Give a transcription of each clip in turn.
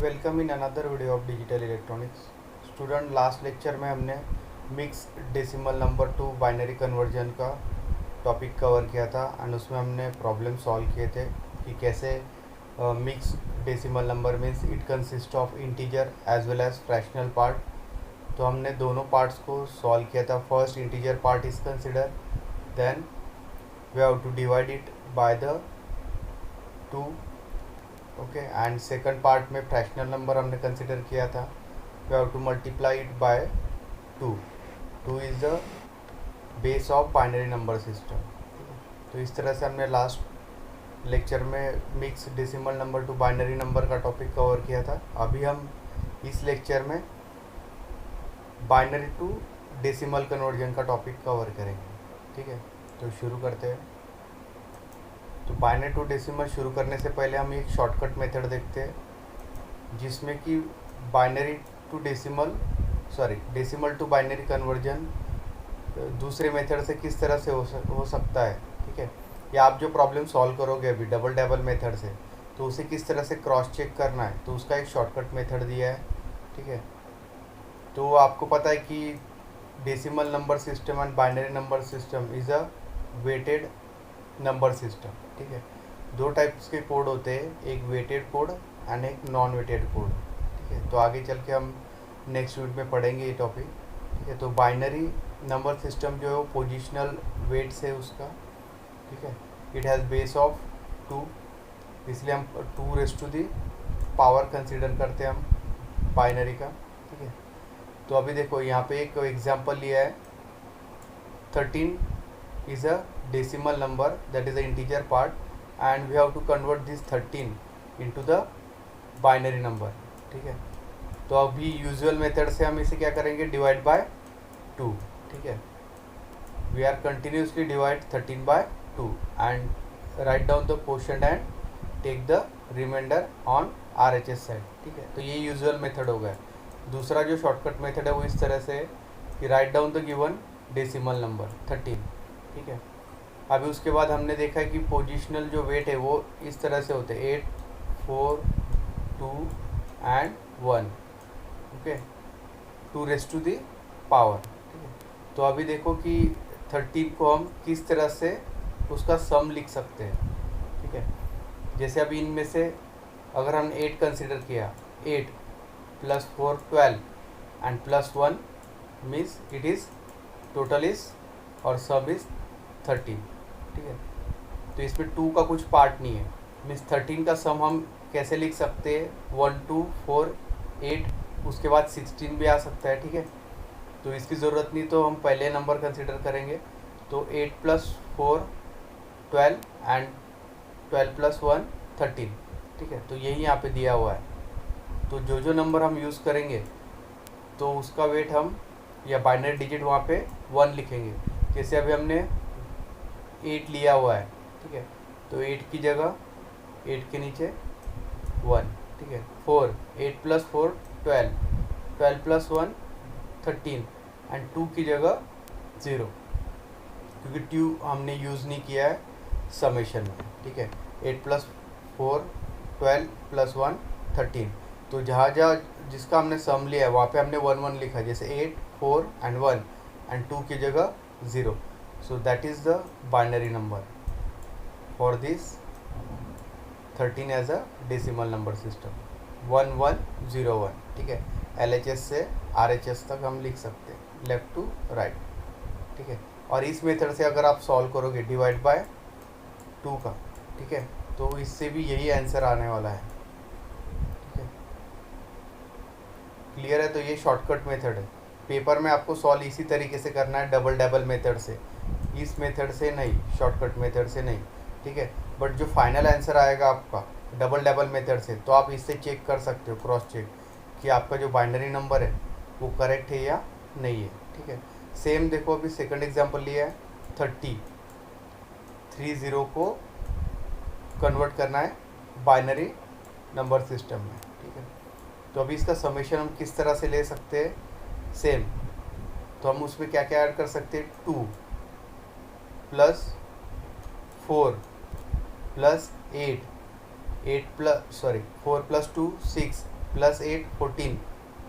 Welcome in another video of digital electronics. Student, last lecture में हमने mix decimal number two binary conversion का topic cover किया था and उसमें हमने प्रॉब्लम सॉल्व किए थे कि कैसे mix decimal number means it consist of integer as well as fractional part. तो हमने दोनों पार्ट्स को सॉल्व किया था। First integer part is consider, then we have to divide it by the two. Okay, and second part में fractional number हमने consider किया था। We have to multiply it by two. Two is the base of binary number system. तो इस तरह से हमने last lecture में mix decimal number two binary number का टॉपिक कवर किया था। अभी हम इस लेक्चर में बाइनरी टू डेसिमल कन्वर्जन का टॉपिक कवर करेंगे। ठीक है, तो शुरू करते हैं। तो बाइनरी टू डेसिमल शुरू करने से पहले हम एक शॉर्टकट मेथड देखते हैं जिसमें कि binary to decimal to binary conversion दूसरे मेथड से किस तरह से हो सकता है। ठीक है, या आप जो प्रॉब्लम सॉल्व करोगे अभी डबल टेबल मेथड से, तो उसे किस तरह से क्रॉस चेक करना है, तो उसका एक शॉर्टकट मेथड दिया है। ठीक है, तो आपको पता है कि decimal number system and binary number system is a weighted number system. ठीक है, दो टाइप्स के कोड होते हैं, एक वेटेड कोड एंड एक नॉन वेटेड कोड। ठीक है, तो आगे चल के हम नेक्स्ट यूनिट में पढ़ेंगे ये टॉपिक। ठीक है, तो बाइनरी नंबर सिस्टम जो है वो पोजिशनल वेट्स है उसका। ठीक है, it has base of two, इसलिए हम 2 पावर कंसिडर करते हैं हम बाइनरी का। ठीक है, तो अभी देखो यहाँ पे एक एग्जांपल लिया है। 13 is a decimal number, that is the integer part, and we have to convert this 13 into the binary number। ठीक है, तो अभी यूजुअल मेथड से हम इसे क्या करेंगे, डिवाइड बाय 2। ठीक है, we are continuously divide 13 by 2 and right down the quotient and take the reminder on RHS side. ठीक है, तो ये यूजुअल मेथड हो गया। दूसरा जो शॉर्टकट मेथड है वो इस तरह से है कि right down the given decimal number 13। ठीक है, अभी उसके बाद हमने देखा है कि पोजिशनल जो वेट है वो इस तरह से होते हैं 8, 4, 2 एंड 1। Okay, 2 power. ठीक है, तो अभी देखो कि 13 को हम किस तरह से उसका सम लिख सकते हैं। ठीक है, जैसे अभी इनमें से अगर हम 8 कंसिडर किया, 8 + 4 12 and +1 means it is total is और सब इज 13। ठीक है, तो इसमें 2 का कुछ पार्ट नहीं है, मीन्स 13 का सम हम कैसे लिख सकते हैं, 1 2 4 8, उसके बाद 16 भी आ सकता है। ठीक है, तो इसकी ज़रूरत नहीं, तो हम पहले नंबर कंसिडर करेंगे। तो 8 + 4 12 एंड 12 + 1 13। ठीक है, तो यही यहाँ पे दिया हुआ है। तो जो जो नंबर हम यूज़ करेंगे तो उसका वेट हम या बाइनरी डिजिट वहाँ पे 1 लिखेंगे। जैसे अभी हमने 8 लिया हुआ है। ठीक है, तो 8 की जगह 8 के नीचे 1। ठीक है, 4 8 + 4 12 12 + 1 13 एंड 2 की जगह 0, क्योंकि 2 हमने यूज़ नहीं किया है समेशन में। ठीक है, 8 + 4 12 + 1 13, तो जहाँ जहाँ जिसका हमने सम लिया है वहाँ पे हमने 1 1 लिखा, जैसे 8 4 एंड 1 एंड 2 की जगह 0। So that is the binary number for this 13 as a decimal number system 1101। ठीक है, LHS से RHS तक हम लिख सकते हैं, लेफ्ट टू राइट। ठीक है, और इस मेथड से अगर आप सॉल्व करोगे डिवाइड बाय 2 का, ठीक है, तो इससे भी यही आंसर आने वाला है। ठीक है, क्लियर है? तो ये शॉर्टकट मेथड है। पेपर में आपको सॉल्व इसी तरीके से करना है, डबल टेबल मेथड से, इस मेथड से नहीं, शॉर्टकट मेथड से नहीं। ठीक है, बट जो फाइनल आंसर आएगा आपका डबल टेबल मेथड से, तो आप इससे चेक कर सकते हो, क्रॉस चेक, कि आपका जो बाइनरी नंबर है वो करेक्ट है या नहीं है। ठीक है, सेम देखो अभी सेकंड एग्जांपल लिया है, 30 को कन्वर्ट करना है बाइनरी नंबर सिस्टम में। ठीक है, तो अभी इसका समेशन हम किस तरह से ले सकते हैं, सेम। तो हम उसमें क्या क्या ऐड कर सकते हैं, 2 + 4 + 8 4 + 2 6 plus 8 14,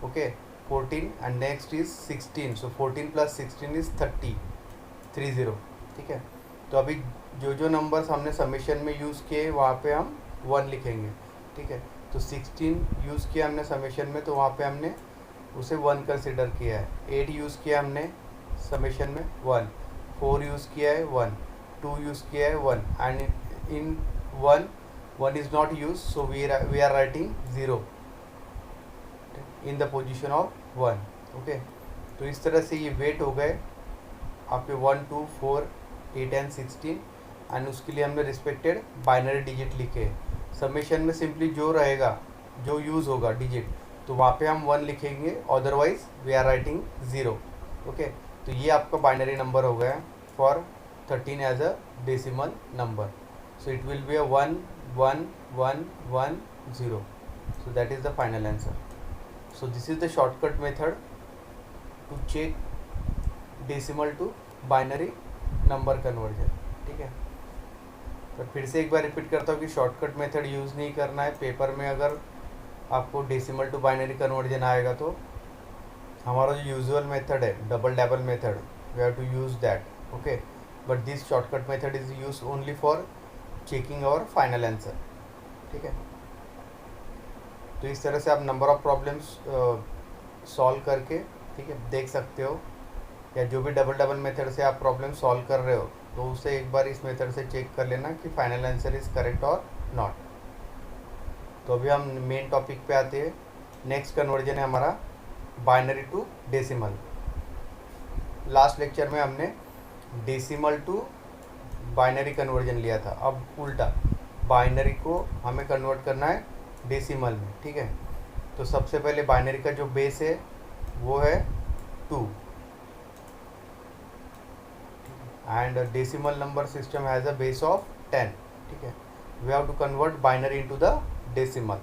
okay, 14 and next is 16, so 14 plus 16 is 30, 30, ठीक है। तो अभी जो जो नंबर्स हमने समेशन में यूज़ किए वहाँ पे हम 1 लिखेंगे, ठीक है। तो 16 यूज़ किया हमने समेशन में, तो वहाँ पे हमने उसे 1 कंसिडर किया है। 8 यूज़ किया हमने समेशन में 1, 4 यूज़ किया है 1, 2 यूज़ किया है 1 and in 1 is not use, so we are writing 0 in the position of 1, okay. तो इस तरह से ये वेट हो गए आपके 1 2 4 8 एंड 16 एंड उसके लिए हमने रिस्पेक्टेड बाइनरी डिजिट लिखे। समेशन में सिंपली जो रहेगा, जो यूज़ होगा डिजिट, तो वहाँ पे हम 1 लिखेंगे, otherwise we are writing 0, okay. तो ये आपका बाइनरी नंबर हो गया for 13 as a decimal number. So it will be a 1 1 1 1 0, so that is the final answer. So this is the shortcut method to check decimal to binary number conversion, ठीक है। तो फिर से एक बार repeat करता हूँ कि शॉर्टकट मेथड यूज़ नहीं करना है। पेपर में अगर आपको डेसिमल टू बाइनरी कन्वर्जन आएगा तो हमारा जो यूजुअल मेथड है double double method, we have to use that, okay. But this shortcut method is use only for checking our final answer, ठीक है। तो इस तरह से आप नंबर ऑफ़ प्रॉब्लम्स सॉल्व करके, ठीक है, देख सकते हो, या जो भी डबल डबल मेथड से आप प्रॉब्लम सॉल्व कर रहे हो तो उसे एक बार इस मेथड से चेक कर लेना कि फाइनल आंसर इज़ करेक्ट और नॉट। तो अभी हम मेन टॉपिक पे आते हैं। नेक्स्ट कन्वर्जन है हमारा binary to decimal. Last lecture में हमने डेसिमल टू बाइनरी कन्वर्जन लिया था, अब उल्टा बाइनरी को हमें कन्वर्ट करना है डेसिमल में, ठीक है। तो सबसे पहले बाइनरी का जो बेस है वो है 2 and decimal number system has a base of 10, ठीक है। We have to convert binary into the decimal.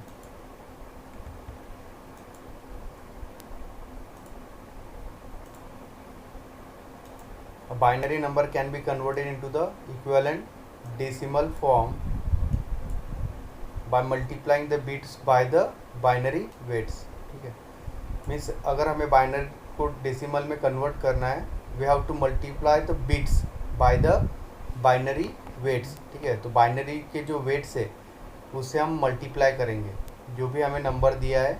A binary number can be converted into the equivalent decimal form by multiplying the bits by the binary weights, ठीक है। Means अगर हमें binary को decimal में convert करना है, we have to multiply the bits by the binary weights, ठीक है। तो बाइनरी के जो वेट्स है उससे हम मल्टीप्लाई करेंगे, जो भी हमें नंबर दिया है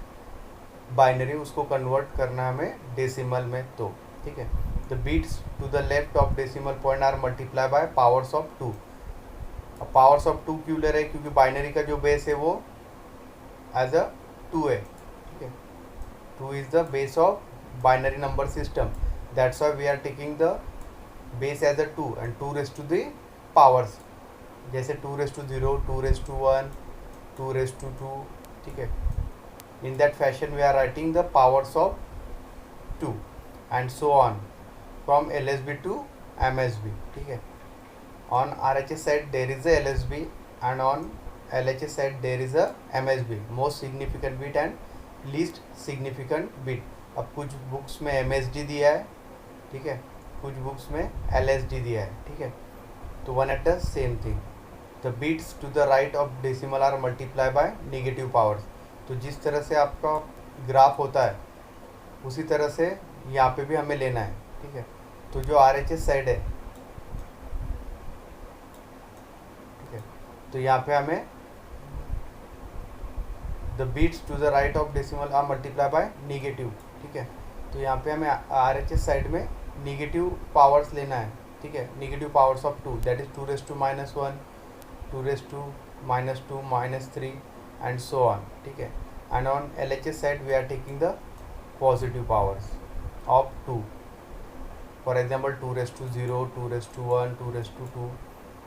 बाइनरी उसको कन्वर्ट करना है हमें डेसिमल में, तो ठीक है। The bits to the left of decimal point are multiply by powers of 2। अब पावर्स ऑफ 2 क्यों ले रहे हैं, क्योंकि बाइनरी का जो बेस है वो एज अ 2 है, ठीक है। 2 is the base of binary number system, that's why we are taking the base as a 2 and 2 raise to the powers, जैसे 2 raise to 0, 2 raise to 1, 2 raise to 2, ठीक है। In that fashion we are writing the powers of 2 and so on from LSB to MSB, ठीक है। On RHS side there is a LSB and on LHS side there is a MSB, most significant bit and least significant bit. अब कुछ books में MSD दिया है, ठीक है, कुछ बुक्स में LSD दिया है, ठीक है। तो one at the same thing. The bits to the right of decimal are multiply by negative powers. तो जिस तरह से आपका ग्राफ होता है उसी तरह से यहाँ पे भी हमें लेना है, ठीक है। तो जो RHS साइड है, ठीक है, तो यहाँ पे हमें the bits to the right of decimal are multiply by negative, ठीक है। तो यहाँ पे हमें RHS साइड में नेगेटिव पावर्स लेना है, ठीक है, negative powers of 2, that is 2 raise to -1, 2 raise to -2 -3 and so on, ठीक है। And on LHS side we are taking the positive powers of 2, for example 2 raise to 0, 2 raise to 1, 2 raise to 2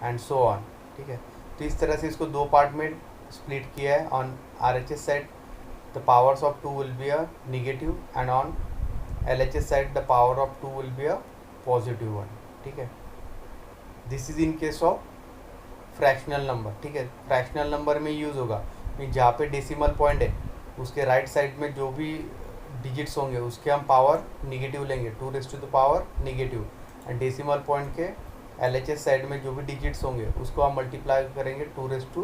and so on, ठीक है। तो इस तरह से इसको दो पार्ट में स्प्लिट किया है। On RHS side the powers of 2 will be a negative and on LHS side the power of 2 will be a positive 1, ठीक है। This is in case of fractional number, ठीक है। फ्रैक्शनल नंबर में use होगा कि जहाँ पे decimal point है उसके राइट साइड में जो भी डिजिट्स होंगे उसके हम पावर नेगेटिव लेंगे, 2 raise to the power negative, and decimal point के LHS साइड में जो भी डिजिट्स होंगे उसको हम मल्टीप्लाई करेंगे 2 रेज़ टू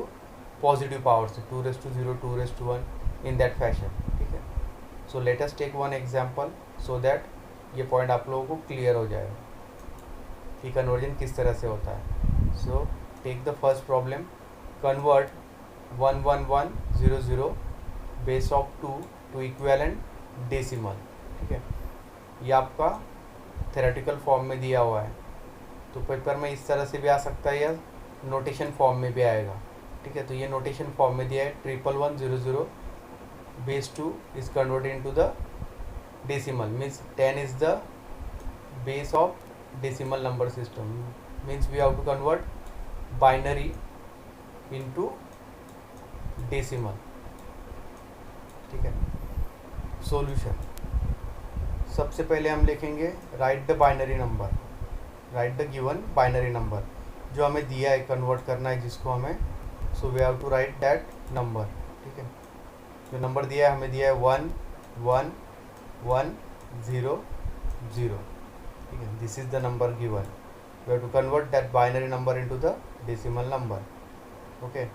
पॉजिटिव पावर से, 2 raise to 0, 2 raise to 1 in that fashion, ठीक है। So let us take one example so that ये पॉइंट आप लोगों को क्लियर हो जाएगा कि कन्वर्जन किस तरह से होता है। So take the first problem, convert 11100 base of 2 to equivalent decimal, ठीक है। ये आपका थेरेटिकल फॉर्म में दिया हुआ है, तो पेपर में इस तरह से भी आ सकता है या नोटेशन फॉर्म में भी आएगा, ठीक है। तो ये नोटेशन फॉर्म में दिया है 111100 base 2 is converted into the decimal, means 10 is the base of decimal number system, means we have to convert binary into decimal, ठीक है। सॉल्यूशन, सबसे पहले हम लिखेंगे write the binary number, write the given binary number जो हमें दिया है, कन्वर्ट करना है जिसको हमें, so we have to write that number, ठीक है। जो नंबर दिया है हमें दिया है 1 1 1 0 0, ठीक है। This is the number given, we have to convert that binary number into the decimal number, okay.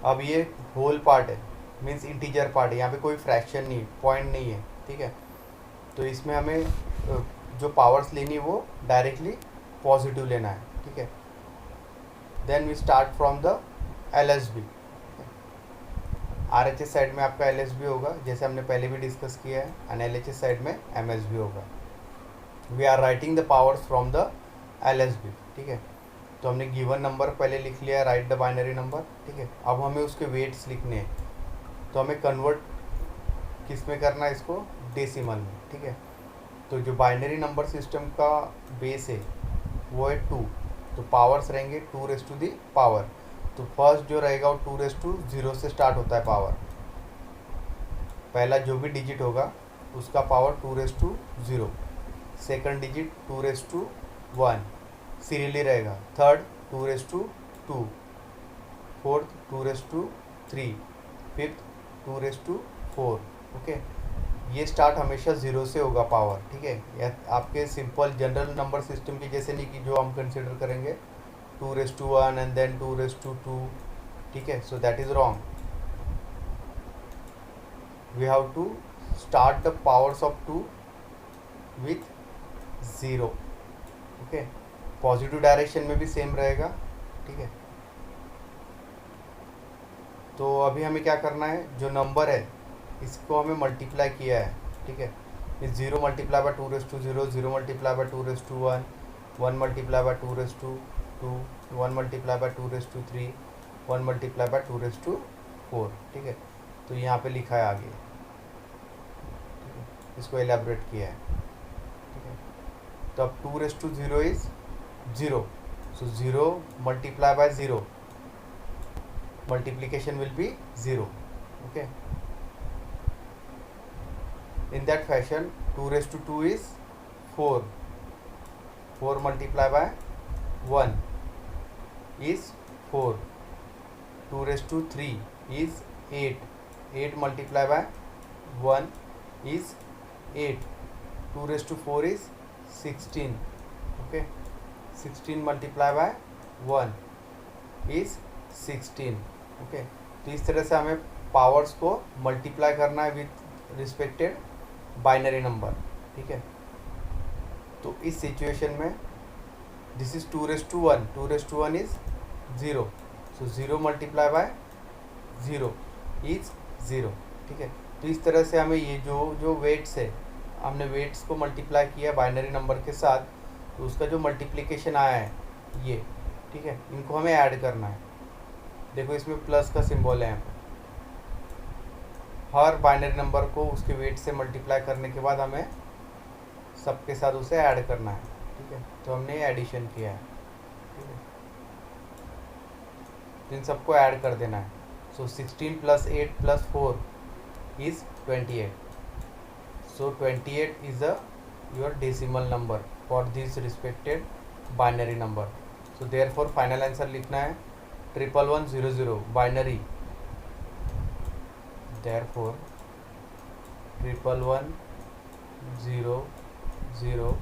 अब ये होल पार्ट है, मीन्स इंटीजर पार्ट है, यहाँ पे कोई फ्रैक्शन नहीं, पॉइंट नहीं है, ठीक है। तो इसमें हमें जो पावर्स लेनी है वो डायरेक्टली पॉजिटिव लेना है, ठीक है। Then we start from the LSB, RHS side में आपका LSB होगा जैसे हमने पहले भी डिस्कस किया है, एंड LHS साइड में MSB होगा। We are writing the powers from the LSB, ठीक है। तो हमने गिवन नंबर पहले लिख लिया, राइट द बाइनरी नंबर, ठीक है। अब हमें उसके वेट्स लिखने हैं, तो हमें कन्वर्ट किस में करना है, इसको डेसिमल में, ठीक है। तो जो बाइनरी नंबर सिस्टम का बेस है वो है 2, तो पावर्स रहेंगे 2 रेज़ टू दी पावर। तो फर्स्ट जो रहेगा वो 2 रेज़ टू 0 से स्टार्ट होता है पावर, पहला जो भी डिजिट होगा उसका power 2 raise to 0, second digit 2 raise to 1 serially रहेगा, third 2 raise to 2, fourth 2 raise to 3, fifth 2 raise to 4, okay. ये स्टार्ट हमेशा 0 से होगा पावर, ठीक है। यह आपके सिंपल जनरल नंबर सिस्टम की जैसे नहीं कि जो हम कंसिडर करेंगे 2 raise to 1 and then 2 raise to 2, ठीक है। So that is wrong, we have to start the powers of 2 with 0, okay. Positive direction में भी सेम रहेगा, ठीक है। तो अभी हमें क्या करना है, जो नंबर है इसको हमें मल्टीप्लाई किया है, ठीक है। इस 0 multiply by 2 raise to 0, 0 multiply by 2 raise to 1, 1 multiply by 2 raise to 2, 1 multiply by 2 raise to 3, 1 multiply by 2 raise to 4, ठीक है। तो यहाँ पे लिखा है आगे, ठीक है, इसको एलैबोरेट किया है, ठीक है। तो अब 2 raise to 0 is 0, so 0 multiply by 0, multiplication will be 0, okay. In that fashion 2 raised to 2 is 4, 4 multiply by 1 is 4, 2 raised to 3 is 8, 8 multiply by 1 is 8, 2 raised to 4 is 16, okay. 16 multiply by 1 is 16, okay. तो इस तरह से हमें powers को multiply करना है with respected binary number, ठीक है। तो इस सिचुएशन में this is 2 raise to 1, 2 raise to 1 is 0, so 0 multiply by 0 is 0, ठीक है। तो इस तरह से हमें ये जो वेट्स है, हमने वेट्स को मल्टीप्लाई किया बाइनरी नंबर के साथ, तो उसका जो मल्टीप्लिकेशन आया है ये, ठीक है, इनको हमें ऐड करना है। देखो इसमें प्लस का सिंबल है यहाँ पे, हर बाइनरी नंबर को उसके वेट से मल्टीप्लाई करने के बाद हमें सबके साथ उसे ऐड करना है, ठीक है। तो हमने एडिशन किया है, ठीक है। तो इन सबको ऐड कर देना है। सो 16 + 8 + 4 is 28, so 28 is your decimal number for this respected binary number. So therefore final answer लिखना है 111100 binary, therefore 111100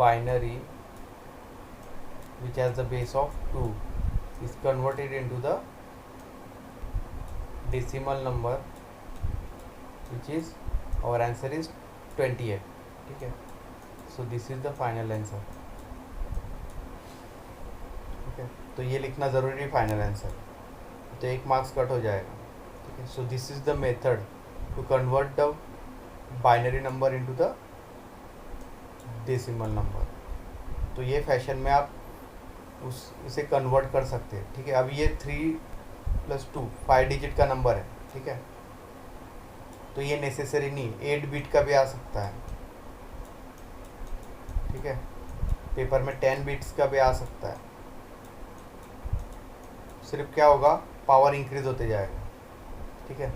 binary which has the base of 2 is converted into the decimal number which is our answer is 28. ठीक है, so this is the final answer. ठीक है, तो ये लिखना ज़रूरी है फाइनल आंसर, तो 1 मार्क्स कट हो जाएगा. ठीक है, so this is the method to convert the binary number into the decimal number. तो ये फैशन में आप इसे कन्वर्ट कर सकते हैं. ठीक है, अब ये 3+2 5 डिजिट का नंबर है. ठीक है, तो ये नेसेसरी नहीं, 8 बिट का भी आ सकता है. ठीक है, पेपर में 10 बिट्स का भी आ सकता है. सिर्फ क्या होगा, पावर इंक्रीज होते जाएगा. ठीक है,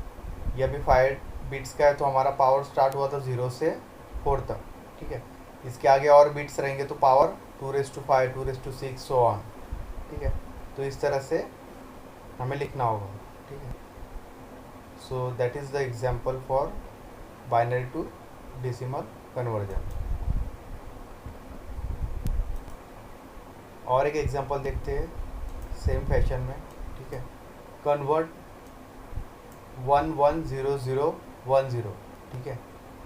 ये अभी 5 बिट्स का है, तो हमारा पावर स्टार्ट हुआ था 0 से 4 तक. ठीक है, इसके आगे और बिट्स रहेंगे तो पावर 2⁵, 2⁶, सो ऑन. ठीक है, तो इस तरह से हमें लिखना होगा. ठीक है, so that is the example for binary to decimal conversion. और एक एग्जांपल देखते हैं सेम फैशन में. ठीक है, कन्वर्ट 110010. ठीक है,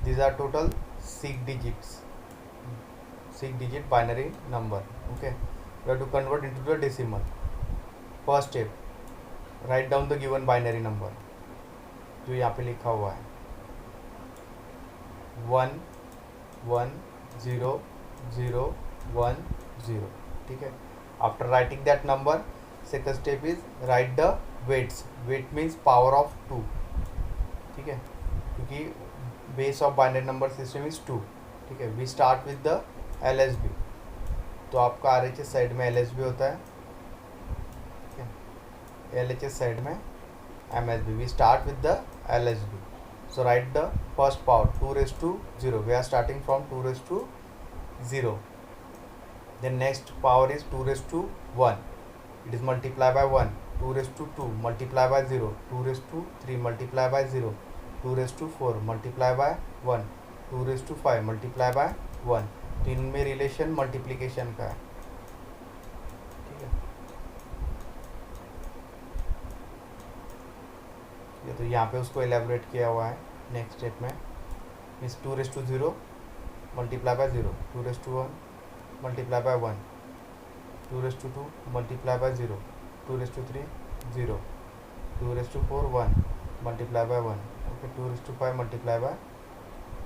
these are total 6 digit binary number. Okay, we have to convert into the decimal. First step, write down the given binary number जो यहाँ पे लिखा हुआ है 110010. ठीक है, after writing that number, second step is write the weights. weight means power of 2. ठीक है, क्योंकि base of binary number system is 2. ठीक है, we start with the LSB. तो आपका RHS साइड में LSB होता है. ठीक है, LHS साइड में MSB. We start with the LSB. So write the first power 2⁵. We are starting from 2⁵. then next power is 2⁵. it is multiply by 1. 2⁵, multiply by 0. 2⁵, multiply by 0. 2⁵, multiply by 1. 2⁵, multiply by 1. तो इनमें relation multiplication का है. ठीक है, ये तो यहाँ पे उसको एलेबोरेट किया हुआ है नेक्स्ट स्टेप में. Means 2⁵, multiply by 0. 2⁵, multiply by 1. 2⁵, multiply by 0. 2⁵, 0. 2⁵, 1, multiply by 1. Okay, 2⁵, multiply by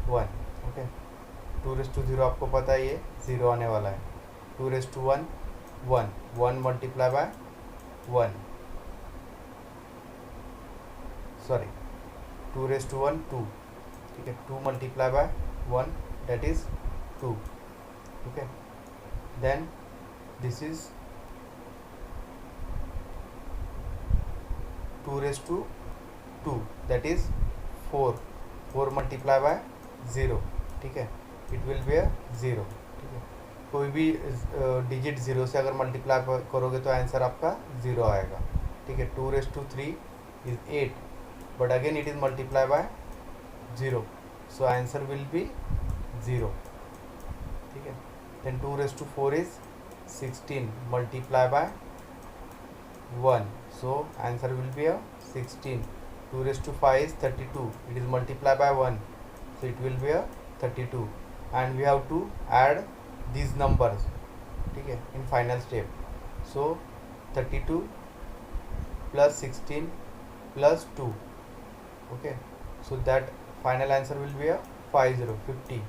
1. Okay, 2⁵, आपको पता है ये 0 आने वाला है. 2⁵1, 1. 1 multiply by 1. सॉरी, 2⁵1, 2. ठीक है, 2 multiply by 1, that is 2. Okay, then this is 2⁵2, that is 4. 4 multiply by 0. ठीक है, it will be a 0. ठीक है, कोई भी डिजिट 0 से अगर मल्टीप्लाई करोगे तो आंसर आपका 0 आएगा. ठीक है, 2⁵3 is 8, but again it is multiply by 0, so answer will be 0. ठीक है, then 2⁵4 is 16, multiply by 1, so answer will be a 16. 2⁵5 is 32, it is multiply by 1, so it will be a 32, and we have to add these numbers. ठीक है, in final step. So 32 plus 16 plus 2. Okay, so that final answer will be a 50.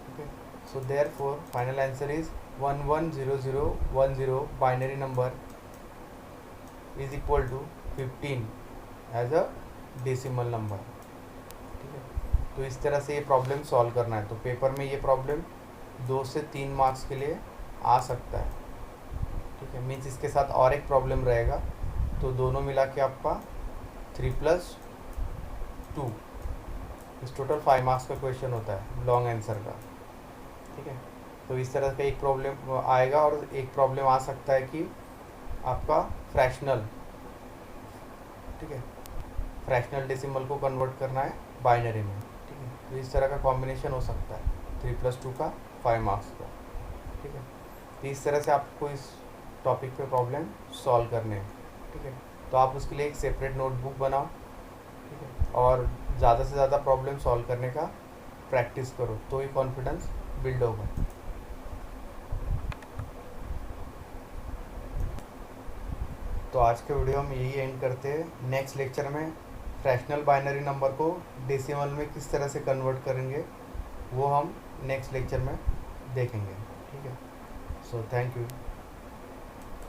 Okay, so therefore final answer is 110010 binary number is equal to 15 as a decimal number. ठीक है, तो इस तरह से ये problem solve करना है. तो पेपर में ये प्रॉब्लम 2 से 3 मार्क्स के लिए आ सकता है. ठीक है, मीन्स इसके साथ और एक प्रॉब्लम रहेगा, तो दोनों मिला के आपका 3+2 इस टोटल 5 मार्क्स का क्वेश्चन होता है लॉन्ग आंसर का. ठीक है, तो इस तरह का एक प्रॉब्लम आएगा, और एक प्रॉब्लम आ सकता है कि आपका फ्रैक्शनल. ठीक है, फ्रैक्शनल डेसिमल को कन्वर्ट करना है बाइनरी में. ठीक है, तो इस तरह का कॉम्बिनेशन हो सकता है 3+2 का 5 मार्क्स का. ठीक है, तो इस तरह से आपको इस टॉपिक पे प्रॉब्लम सॉल्व करने हैं. ठीक है, तो आप उसके लिए एक सेपरेट नोटबुक बनाओ. ठीक है, और ज़्यादा से ज़्यादा प्रॉब्लम सॉल्व करने का प्रैक्टिस करो, तो ही कॉन्फिडेंस बिल्ड होगा। तो आज के वीडियो हम यही एंड करते हैं। नेक्स्ट लेक्चर में फ्रैक्शनल बाइनरी नंबर को डेसिमल में किस तरह से कन्वर्ट करेंगे वो हम नेक्स्ट लेक्चर में देखेंगे। ठीक है, सो थैंक यू।